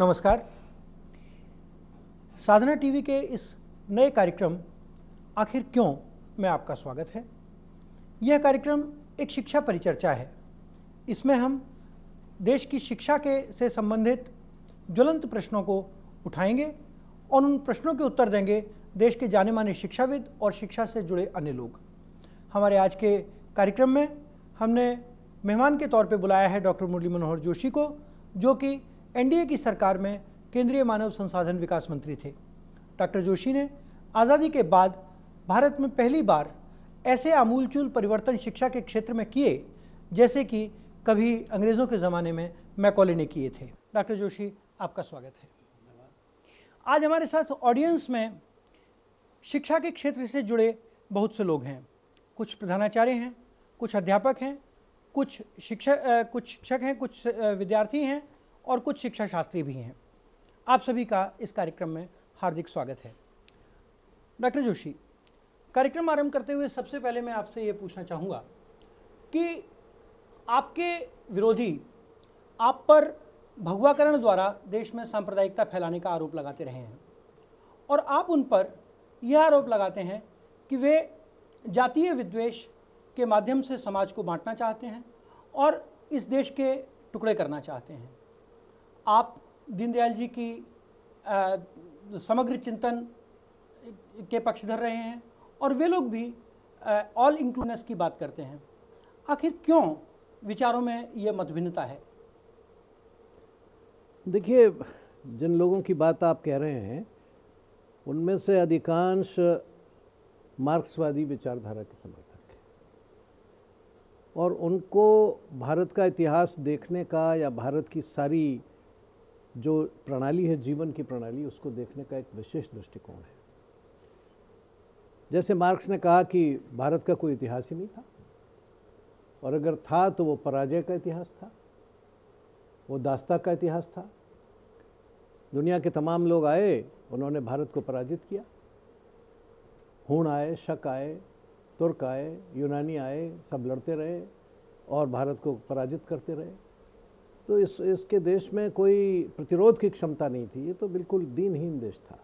नमस्कार। साधना टीवी के इस नए कार्यक्रम आखिर क्यों में आपका स्वागत है। यह कार्यक्रम एक शिक्षा परिचर्चा है। इसमें हम देश की शिक्षा के से संबंधित ज्वलंत प्रश्नों को उठाएंगे और उन प्रश्नों के उत्तर देंगे देश के जाने माने शिक्षाविद और शिक्षा से जुड़े अन्य लोग। हमारे आज के कार्यक्रम में हमने मेहमान के तौर पे बुलाया है डॉक्टर मुरली मनोहर जोशी को, जो कि एनडीए की सरकार में केंद्रीय मानव संसाधन विकास मंत्री थे। डॉक्टर जोशी ने आज़ादी के बाद भारत में पहली बार ऐसे आमूलचूल परिवर्तन शिक्षा के क्षेत्र में किए जैसे कि कभी अंग्रेज़ों के ज़माने में मैकॉले ने किए थे। डॉक्टर जोशी, आपका स्वागत है। आज हमारे साथ ऑडियंस में शिक्षा के क्षेत्र से जुड़े बहुत से लोग हैं। कुछ प्रधानाचार्य हैं, कुछ अध्यापक हैं, कुछ शिक्षक हैं, कुछ विद्यार्थी हैं और कुछ शिक्षा शास्त्री भी हैं। आप सभी का इस कार्यक्रम में हार्दिक स्वागत है। डॉक्टर जोशी, कार्यक्रम आरंभ करते हुए सबसे पहले मैं आपसे ये पूछना चाहूँगा कि आपके विरोधी आप पर भगवाकरण द्वारा देश में सांप्रदायिकता फैलाने का आरोप लगाते रहे हैं और आप उन पर यह आरोप लगाते हैं कि वे जातीय विद्वेष के माध्यम से समाज को बांटना चाहते हैं और इस देश के टुकड़े करना चाहते हैं। आप दीनदयाल जी की समग्र चिंतन के पक्षधर रहे हैं और वे लोग भी ऑल इंक्लूसिवनेस की बात करते हैं। आखिर क्यों विचारों में ये मतभिन्नता है? देखिए, जिन लोगों की बात आप कह रहे हैं उनमें से अधिकांश मार्क्सवादी विचारधारा के समर्थक हैं और उनको भारत का इतिहास देखने का या भारत की सारी जो प्रणाली है, जीवन की प्रणाली, उसको देखने का एक विशेष दृष्टिकोण है। जैसे मार्क्स ने कहा कि भारत का कोई इतिहास ही नहीं था और अगर था तो वो पराजय का इतिहास था, वो दास्ता का इतिहास था। दुनिया के तमाम लोग आए, उन्होंने भारत को पराजित किया। हूण आए, शक आए, तुर्क आए, यूनानी आए, सब लड़ते रहे और भारत को पराजित करते रहे। तो इसके देश में कोई प्रतिरोध की क्षमता नहीं थी। ये तो बिल्कुल दीनहीन देश था।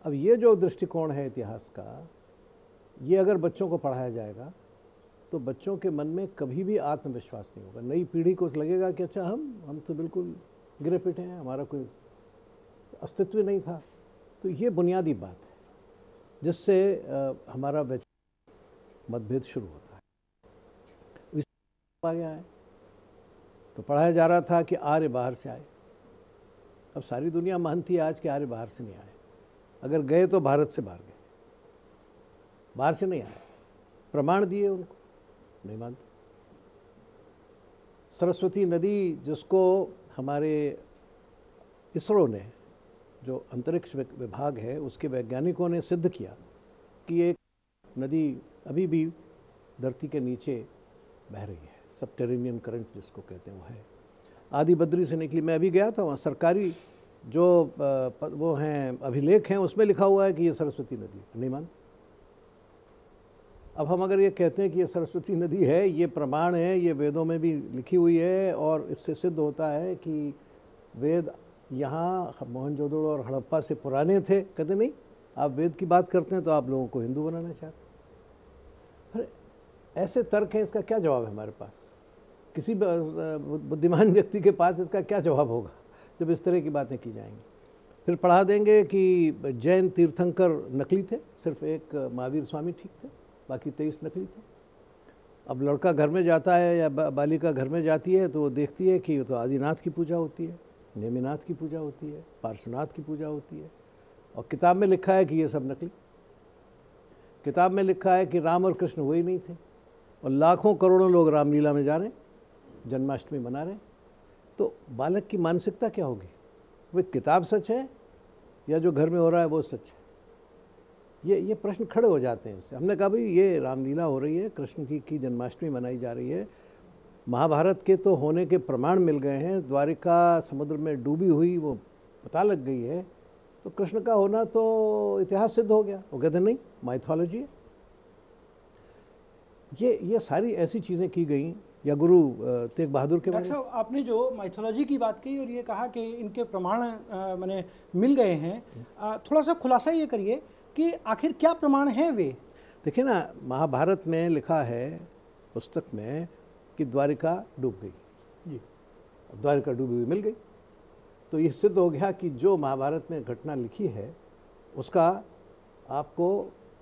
अब ये जो दृष्टिकोण है इतिहास का, ये अगर बच्चों को पढ़ाया जाएगा तो बच्चों के मन में कभी भी आत्मविश्वास नहीं होगा। नई पीढ़ी को लगेगा कि अच्छा हम तो बिल्कुल गिरे पिटे हैं, हमारा कोई अस्तित्व नहीं था। तो ये बुनियादी बात है जिससे हमारा मतभेद शुरू होता है। आ गया है तो पढ़ाया जा रहा था कि आर्य बाहर से आए। अब सारी दुनिया मानती है आज कि आर्य बाहर से नहीं आए। अगर गए तो भारत से बाहर गए, बाहर से नहीं आए। प्रमाण दिए उनको, नहीं मानते। सरस्वती नदी, जिसको हमारे इसरो ने, जो अंतरिक्ष विभाग है, उसके वैज्ञानिकों ने सिद्ध किया कि एक नदी अभी भी धरती के नीचे बह रही है। सबटेरेनियन करंट जिसको कहते हैं वो है। आदि बद्री से निकली। मैं अभी गया था वहाँ, सरकारी जो वो हैं अभिलेख हैं उसमें लिखा हुआ है कि ये सरस्वती नदी है। नहीं मान। अब हम अगर ये कहते हैं कि ये सरस्वती नदी है, ये प्रमाण है, ये वेदों में भी लिखी हुई है और इससे सिद्ध होता है कि वेद यहाँ मोहनजोदड़ो और हड़प्पा से पुराने थे। कहते नहीं, आप वेद की बात करते हैं तो आप लोगों को हिंदू बनाना चाहते हैं। ऐसे तर्क हैं, इसका क्या जवाब है हमारे पास? किसी बुद्धिमान व्यक्ति के पास इसका क्या जवाब होगा जब इस तरह की बातें की जाएंगी? फिर पढ़ा देंगे कि जैन तीर्थंकर नकली थे, सिर्फ एक महावीर स्वामी ठीक थे, बाकी 23 नकली थे। अब लड़का घर में जाता है या बालिका घर में जाती है तो वो देखती है कि तो आदिनाथ की पूजा होती है, नेमिनाथ की पूजा होती है, पार्श्वनाथ की पूजा होती है और किताब में लिखा है कि ये सब नकली। किताब में लिखा है कि राम और कृष्ण वही नहीं थे और लाखों करोड़ों लोग रामलीला में जा रहे हैं, जन्माष्टमी मना रहे हैं। तो बालक की मानसिकता क्या होगी? वे किताब सच है या जो घर में हो रहा है वो सच है? ये प्रश्न खड़े हो जाते हैं इससे। हमने कहा भाई ये रामलीला हो रही है, कृष्ण की जन्माष्टमी मनाई जा रही है, महाभारत के तो होने के प्रमाण मिल गए हैं, द्वारिका समुद्र में डूबी हुई वो पता लग गई है, तो कृष्ण का होना तो इतिहास सिद्ध हो गया। वो कहते नहीं, माइथोलॉजी है। ये सारी ऐसी चीज़ें की गई या गुरु तेग बहादुर के बारे डॉक्टर साहब, आपने जो माइथोलॉजी की बात की और ये कहा कि इनके प्रमाण माने मिल गए हैं, थोड़ा सा खुलासा ये करिए कि आखिर क्या प्रमाण हैं वे। देखिए ना, महाभारत में लिखा है पुस्तक में कि द्वारिका डूब गई जी। द्वारिका डूबी हुई मिल गई, तो ये सिद्ध हो गया कि जो महाभारत में घटना लिखी है उसका आपको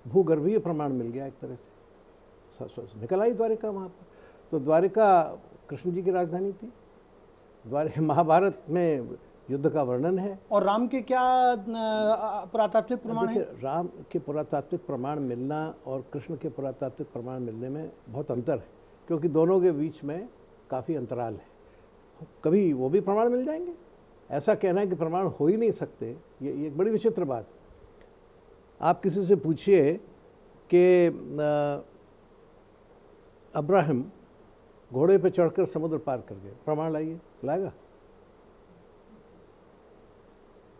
भूगर्भीय प्रमाण मिल गया एक तरह से। निकल आई द्वारिका वहाँ पर। तो द्वारिका कृष्ण जी की राजधानी थी। महाभारत में युद्ध का वर्णन है। और राम के क्या पुरातात्विक प्रमाण है? राम के पुरातात्विक प्रमाण मिलना और कृष्ण के पुरातात्विक प्रमाण मिलने में बहुत अंतर है, क्योंकि दोनों के बीच में काफ़ी अंतराल है। कभी वो भी प्रमाण मिल जाएंगे, ऐसा कहना है कि प्रमाण हो ही नहीं सकते, ये एक बड़ी विचित्र बात। आप किसी से पूछिए कि अब्राहम घोड़े पे चढ़कर समुद्र पार कर गए, प्रमाण लाइए, लाएगा?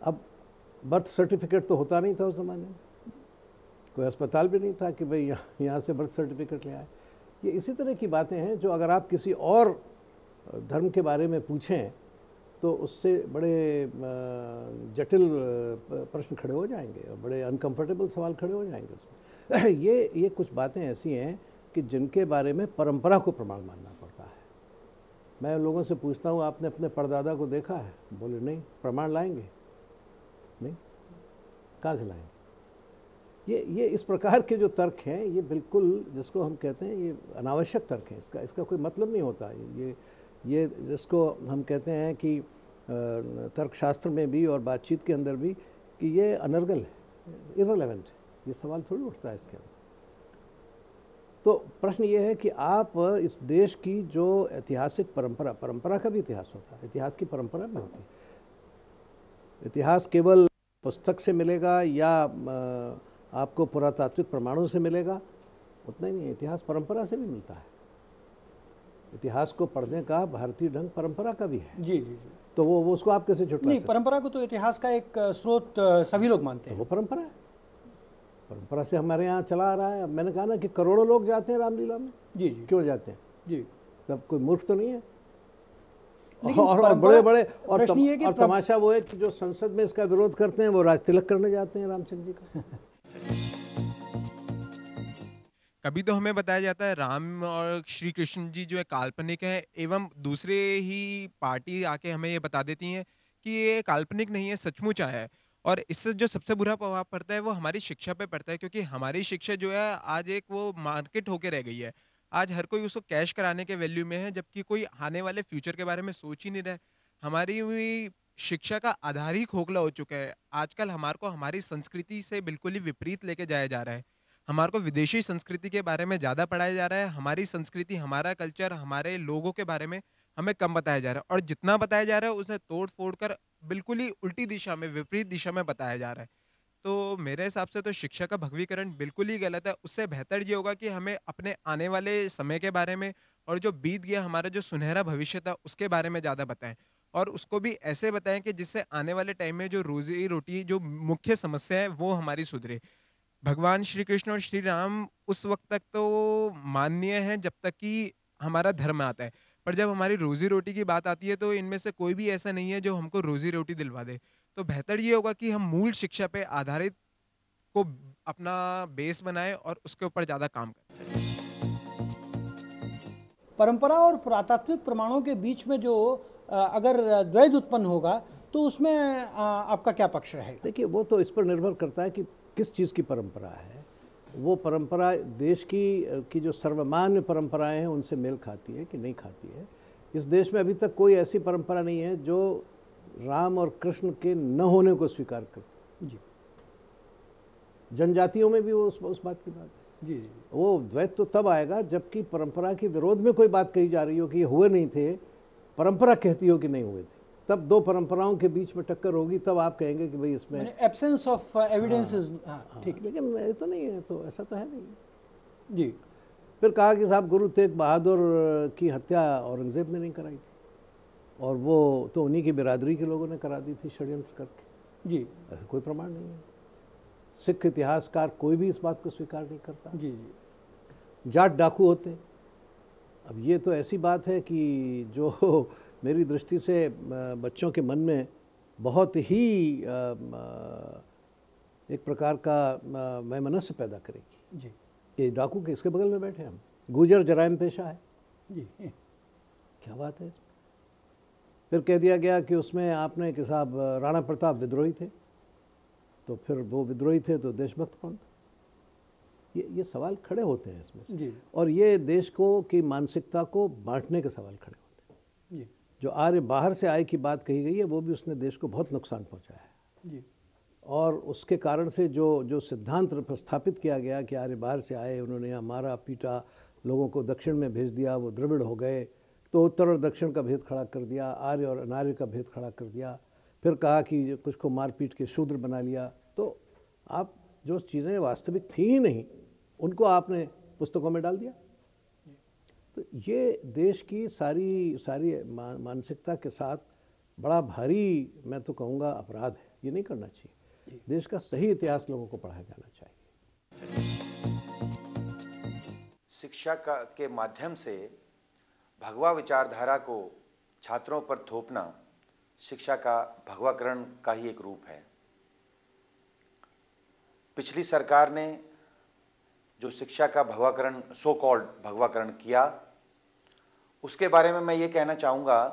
अब बर्थ सर्टिफिकेट तो होता नहीं था उस ज़माने में, कोई अस्पताल भी नहीं था कि भाई यहाँ से बर्थ सर्टिफिकेट ले आए। ये इसी तरह की बातें हैं जो अगर आप किसी और धर्म के बारे में पूछें तो उससे बड़े जटिल प्रश्न खड़े हो जाएंगे और बड़े अनकंफर्टेबल सवाल खड़े हो जाएंगे उसमें। ये कुछ बातें ऐसी हैं कि जिनके बारे में परंपरा को प्रमाण मानना पड़ता है। मैं लोगों से पूछता हूँ, आपने अपने परदादा को देखा है? बोले नहीं। प्रमाण लाएंगे? नहीं। कहाँ से लाएंगे? ये इस प्रकार के जो तर्क हैं, ये बिल्कुल, जिसको हम कहते हैं, ये अनावश्यक तर्क हैं। इसका कोई मतलब नहीं होता। ये जिसको हम कहते हैं कि तर्कशास्त्र में भी और बातचीत के अंदर भी कि ये अनर्गल है, इररिलेवेंट है, ये सवाल थोड़ी उठता है इसके अंदर। तो प्रश्न ये है कि आप इस देश की जो ऐतिहासिक परंपरा का भी इतिहास होता है, इतिहास की परंपरा भी होती है। इतिहास केवल पुस्तक से मिलेगा या आपको पुरातात्विक प्रमाणों से मिलेगा, उतना ही नहीं, इतिहास परंपरा से भी मिलता है। इतिहास को पढ़ने का भारतीय ढंग परंपरा का भी है। जी जी जी। तो वो उसको आप कैसे छुटला? नहीं, परंपरा को तो इतिहास का एक स्रोत सभी लोग मानते हैं। वो परंपरा है, परंपरा से हमारे यहाँ चला आ रहा है। मैंने कहा ना कि करोड़ों लोग जाते हैं रामलीला में। जी जी। क्यों जाते हैं? जी। तब कोई मूर्ख तो नहीं है। और बड़े बड़े और तमाशा वो है कि जो संसद में इसका विरोध करते हैं वो राज तिलक करने जाते हैं रामचंद्र जी का। कभी तो हमें बताया जाता है राम और श्री कृष्ण जी जो है काल्पनिक हैं, एवं दूसरे ही पार्टी आके हमें ये बता देती हैं कि ये काल्पनिक नहीं है, सचमुच आया है। और इससे जो सबसे बुरा प्रभाव पड़ता है वो हमारी शिक्षा पे पड़ता है, क्योंकि हमारी शिक्षा जो है आज एक वो मार्केट होके रह गई है। आज हर कोई उसको कैश कराने के वैल्यू में है, जबकि कोई आने वाले फ्यूचर के बारे में सोच ही नहीं रहा है। हमारी हुई शिक्षा का आधार ही खोखला हो चुका है। आजकल हमारे को हमारी संस्कृति से बिल्कुल ही विपरीत लेके जाया जा रहा है। हमारे को विदेशी संस्कृति के बारे में ज़्यादा पढ़ाया जा रहा है, हमारी संस्कृति, हमारा कल्चर, हमारे लोगों के बारे में हमें कम बताया जा रहा है, और जितना बताया जा रहा है उसे तोड़ फोड़ कर बिल्कुल ही उल्टी दिशा में, विपरीत दिशा में बताया जा रहा है। तो मेरे हिसाब से तो शिक्षा का भगवीकरण बिल्कुल ही गलत है। उससे बेहतर ये होगा कि हमें अपने आने वाले समय के बारे में और जो बीत गया हमारा जो सुनहरा भविष्य था उसके बारे में ज़्यादा बताएं, और उसको भी ऐसे बताएं कि जिससे आने वाले टाइम में जो रोजी रोटी जो मुख्य समस्या है वो हमारी सुधरे। भगवान श्री कृष्ण और श्री राम उस वक्त तक तो माननीय हैं जब तक कि हमारा धर्म आता है, पर जब हमारी रोजी रोटी की बात आती है तो इनमें से कोई भी ऐसा नहीं है जो हमको रोजी रोटी दिलवा दे। तो बेहतर ये होगा कि हम मूल शिक्षा पे आधारित को अपना बेस बनाएं और उसके ऊपर ज़्यादा काम करें। परंपरा और पुरातात्विक प्रमाणों के बीच में जो अगर द्वैध उत्पन्न होगा तो उसमें आपका क्या पक्ष रहेगा? देखिए, वो तो इस पर निर्भर करता है कि किस चीज़ की परंपरा है। वो परंपरा देश की जो सर्वमान्य परंपराएं हैं उनसे मेल खाती है कि नहीं खाती है। इस देश में अभी तक कोई ऐसी परंपरा नहीं है जो राम और कृष्ण के न होने को स्वीकार करती। जी। जनजातियों में भी वो उस बात की बात है। जी जी। वो द्वैत तो तब आएगा जबकि परंपरा के विरोध में कोई बात कही जा रही हो कि ये हुए नहीं थे, परंपरा कहती हो कि नहीं हुए थे, तब दो परंपराओं के बीच में टक्कर होगी, तब आप कहेंगे कि भाई इसमें एब्सेंस ऑफ एविडेंस इज ठीक। लेकिन ये तो नहीं है, तो ऐसा तो है नहीं। जी। फिर कहा कि साहब गुरु तेग बहादुर की हत्या औरंगजेब ने नहीं कराई थी, और वो तो उन्हीं की बिरादरी के लोगों ने करा दी थी षड्यंत्र करके। जी। ऐसा कोई प्रमाण नहीं है। सिख इतिहासकार कोई भी इस बात को स्वीकार नहीं करता। जी जी। जाट डाकू होते, अब ये तो ऐसी बात है कि जो मेरी दृष्टि से बच्चों के मन में बहुत ही एक प्रकार का वैमनस्य पैदा करेगी। जी ये डाकू के इसके बगल में बैठे हम, गुजर जराइम पेशा है, जी क्या बात है इसमें। फिर कह दिया गया कि उसमें आपने कि साहब राणा प्रताप विद्रोही थे, तो फिर वो विद्रोही थे तो देशभक्त कौन था? ये सवाल खड़े होते हैं इसमें से। जी और ये देश को की मानसिकता को बांटने के सवाल खड़े होते हैं। जी जो आर्य बाहर से आय की बात कही गई है, वो भी उसने देश को बहुत नुकसान पहुंचाया है। जी और उसके कारण से जो सिद्धांत प्रस्थापित किया गया कि आर्य बाहर से आए, उन्होंने यहाँ मारा पीटा, लोगों को दक्षिण में भेज दिया, वो द्रविड़ हो गए, तो उत्तर और दक्षिण का भेद खड़ा कर दिया, आर्य और अनार्य का भेद खड़ा कर दिया, फिर कहा कि कुछ को मार पीट के शूद्र बना लिया। तो आप जो चीज़ें वास्तविक थी ही नहीं, उनको आपने पुस्तकों में डाल दिया। तो ये देश की सारी मानसिकता के साथ बड़ा भारी, मैं तो कहूँगा, अपराध है। ये नहीं करना चाहिए। देश का सही इतिहास लोगों को पढ़ाया जाना चाहिए। शिक्षा के माध्यम से भगवा विचारधारा को छात्रों पर थोपना शिक्षा का भगवाकरण का ही एक रूप है। पिछली सरकार ने जो शिक्षा का भगवाकरण, सो कॉल्ड भगवाकरण किया, उसके बारे में मैं ये कहना चाहूँगा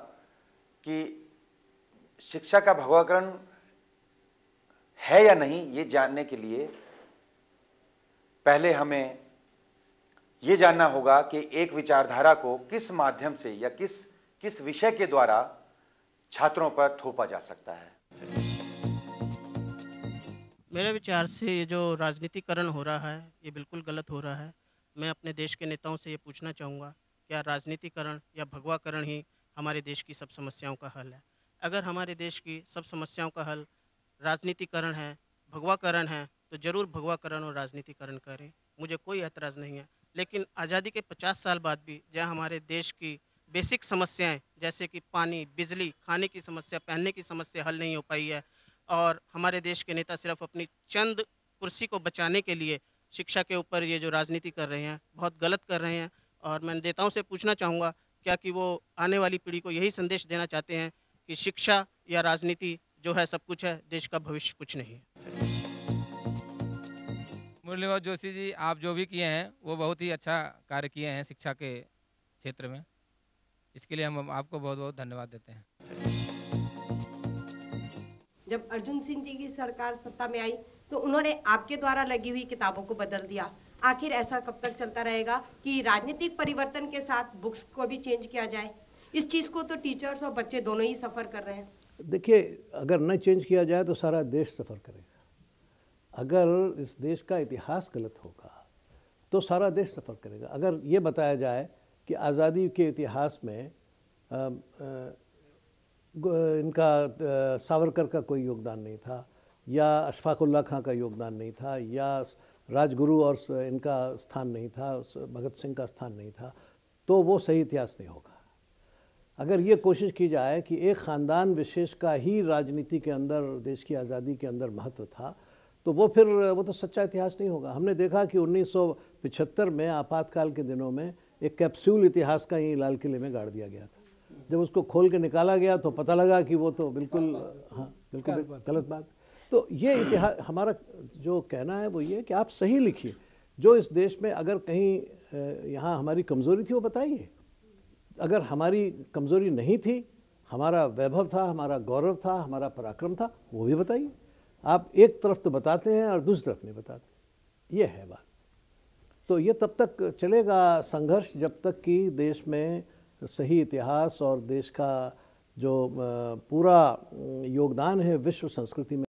कि शिक्षा का भगवाकरण है या नहीं, ये जानने के लिए पहले हमें ये जानना होगा कि एक विचारधारा को किस माध्यम से या किस विषय के द्वारा छात्रों पर थोपा जा सकता है। मेरे विचार से ये जो राजनीतिकरण हो रहा है, ये बिल्कुल गलत हो रहा है। मैं अपने देश के नेताओं से ये पूछना चाहूँगा, क्या राजनीतिकरण या भगवाकरण ही हमारे देश की सब समस्याओं का हल है? अगर हमारे देश की सब समस्याओं का हल राजनीतिकरण है, भगवाकरण है, तो ज़रूर भगवाकरण और राजनीतिकरण करें, मुझे कोई ऐतराज़ नहीं है। लेकिन आज़ादी के 50 साल बाद भी जहाँ हमारे देश की बेसिक समस्याएं जैसे कि पानी, बिजली, खाने की समस्या, पहनने की समस्या हल नहीं हो पाई है, और हमारे देश के नेता सिर्फ अपनी चंद कुर्सी को बचाने के लिए शिक्षा के ऊपर ये जो राजनीति कर रहे हैं, बहुत गलत कर रहे हैं। और मैं नेताओं से पूछना चाहूँगा, क्या कि वो आने वाली पीढ़ी को यही संदेश देना चाहते हैं कि शिक्षा या राजनीति जो है सब कुछ है, देश का भविष्य कुछ नहीं है। मुरलीधर जोशी जी, आप जो भी किए हैं वो बहुत ही अच्छा कार्य किए हैं शिक्षा के क्षेत्र में। इसके लिए हम आपको बहुत बहुत धन्यवाद देते हैं। जब अर्जुन सिंह जी की सरकार सत्ता में आई तो उन्होंने आपके द्वारा लगी हुई किताबों को बदल दिया। आखिर ऐसा कब तक चलता रहेगा कि राजनीतिक परिवर्तन के साथ बुक्स को भी चेंज किया जाए? इस चीज़ को तो टीचर्स और बच्चे दोनों ही सफ़र कर रहे हैं। देखिए, अगर न चेंज किया जाए तो सारा देश सफ़र करेगा। अगर इस देश का इतिहास गलत होगा तो सारा देश सफ़र करेगा। अगर ये बताया जाए कि आज़ादी के इतिहास में इनका सावरकर का कोई योगदान नहीं था, या अशफाकुल्ला खां का योगदान नहीं था, या राजगुरु और इनका स्थान नहीं था, भगत सिंह का स्थान नहीं था, तो वो सही इतिहास नहीं होगा। अगर ये कोशिश की जाए कि एक ख़ानदान विशेष का ही राजनीति के अंदर, देश की आज़ादी के अंदर महत्व था, तो वो तो सच्चा इतिहास नहीं होगा। हमने देखा कि 1975 में आपातकाल के दिनों में एक कैप्सूल इतिहास का ही लाल किले में गाड़ दिया गया था। जब उसको खोल के निकाला गया तो पता लगा कि वो तो बिल्कुल गलत बात। तो ये इतिहास, हमारा जो कहना है वो ये कि आप सही लिखिए। जो इस देश में अगर कहीं यहाँ हमारी कमज़ोरी थी वो बताइए। अगर हमारी कमज़ोरी नहीं थी, हमारा वैभव था, हमारा गौरव था, हमारा पराक्रम था, वो भी बताइए। आप एक तरफ तो बताते हैं और दूसरी तरफ नहीं बताते, ये है बात। तो ये तब तक चलेगा संघर्ष जब तक कि देश में सही इतिहास और देश का जो पूरा योगदान है विश्व संस्कृति में